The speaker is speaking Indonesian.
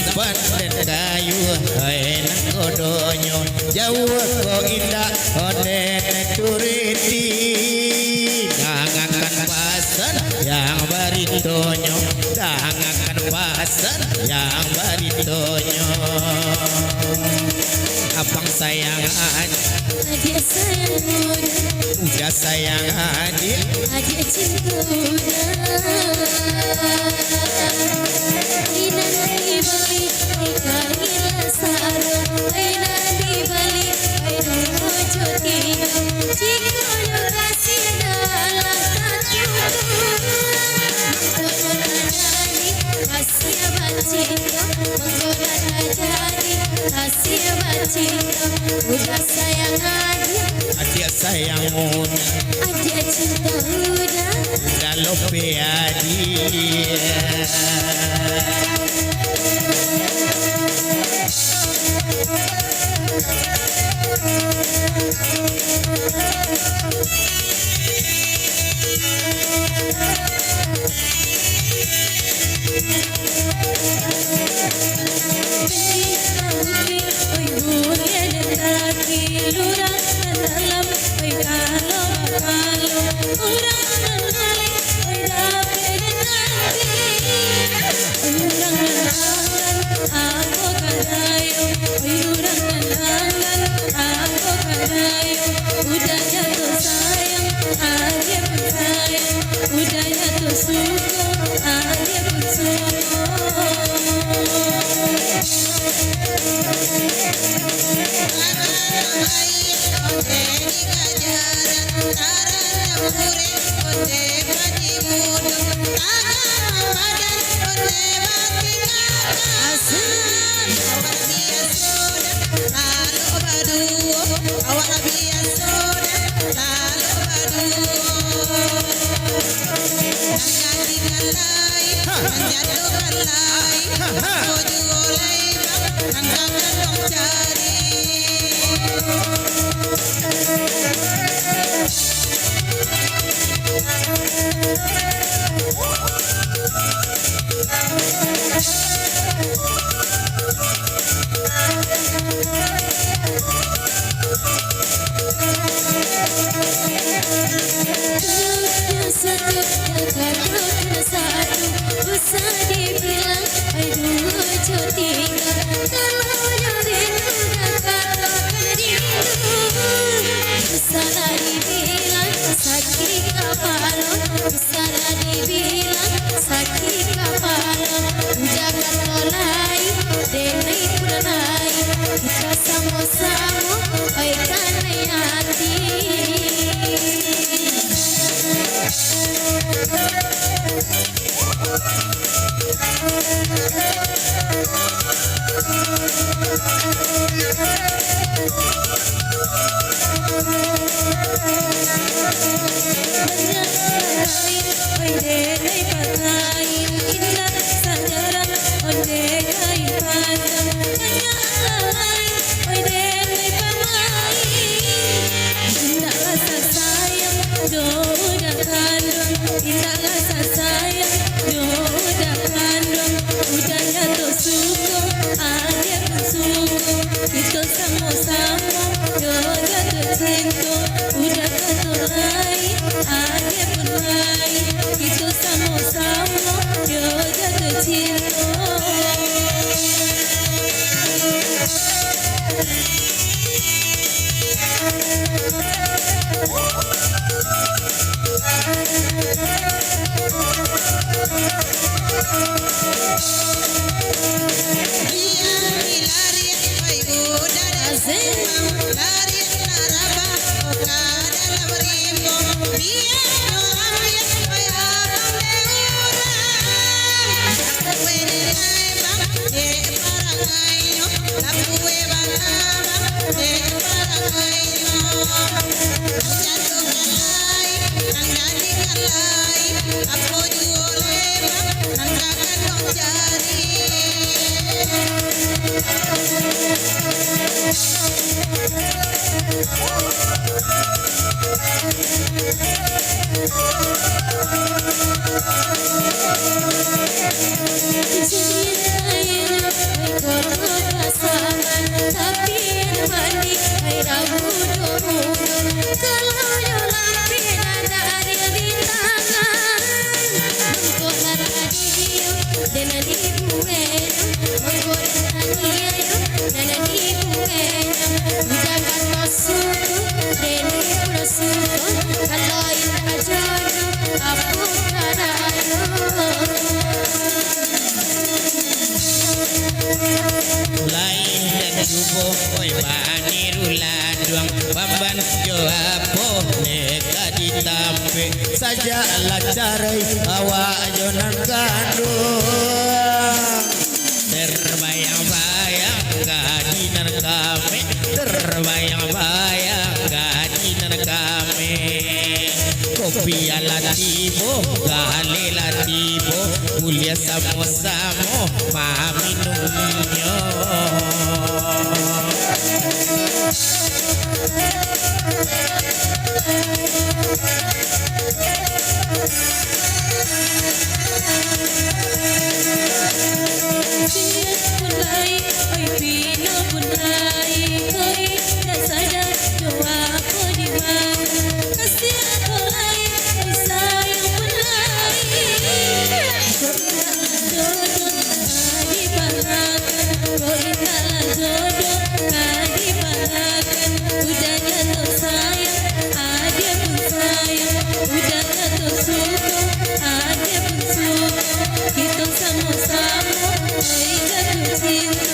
sempat dan kayu enak kodonyo jauh ko indah oden turiti dangakan pasan yang baritonyo dangakan pasan yang baritonyo abang sayang adik sayang muda udah sayang adik cinta muda ina di balik kaila sara ina di balik ayo joti cinta yo kasih dalam kasih bancinta menggoda jadi kasih bancinta udah sayang adik sayang muda adik cinta muda udah lope adik udah jatuh sayang adik pun sayang udah jatuh suku adik pun suku bisa dibilang aduh cutika kalau rindu katakan rindu bisa dibilang sakit kepala bisa dibilang sakit kepala jangan mulai denai purnai kita sama-sama baikkan hati kita sama-sama jatuh cinta udah keturai adik pun hai kita sama-sama jatuh cinta po oi bani ruladung Bamban jo apo neka ditampe saja lacarai awak jonan kandung terbayang-bayang gadinan kami terbayang-bayang gadinan kami kopi ala tibo gale la tibo mulia samo-samo maminumnya Punai, oi pino punai, koi dasada doa aku di mana kasih aku ai, oi sayang punai. Jodoh adi bahakan, koi kalah jodoh adi bahakan. Udah jatuh sayang, adia pun sayang. Udah jatuh suka, adia pun suka. Kita sama-sama, oi jatuh cinta.